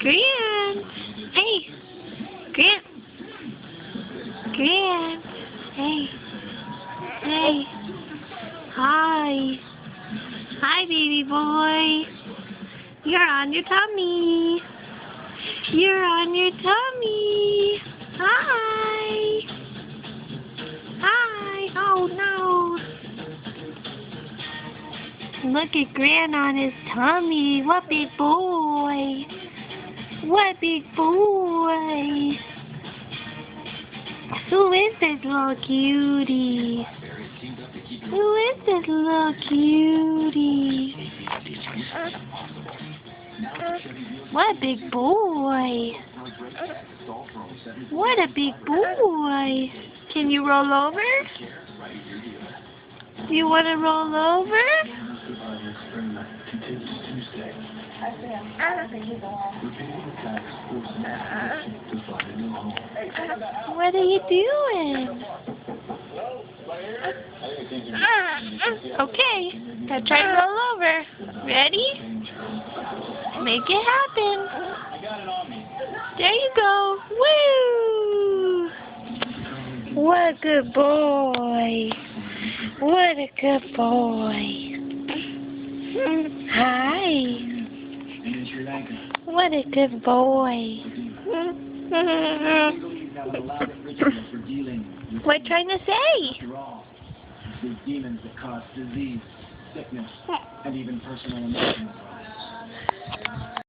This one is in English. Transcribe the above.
Grant! Hey! Grant! Grant! Hey! Hey! Hi! Hi, baby boy! You're on your tummy! You're on your tummy! Hi! Hi! Oh no! Look at Grant on his tummy! What big boy! What big boy! Who is this little cutie? Who is this little cutie? What a big boy! What a big boy! Can you roll over? Do you want to roll over? What are you doing? Okay, now try to roll over. Ready? Make it happen. There you go. Woo! What a good boy. What a good boy. Hi. What a good boy. What are you trying to say? These demons that cause disease, sickness, and even personal emotions.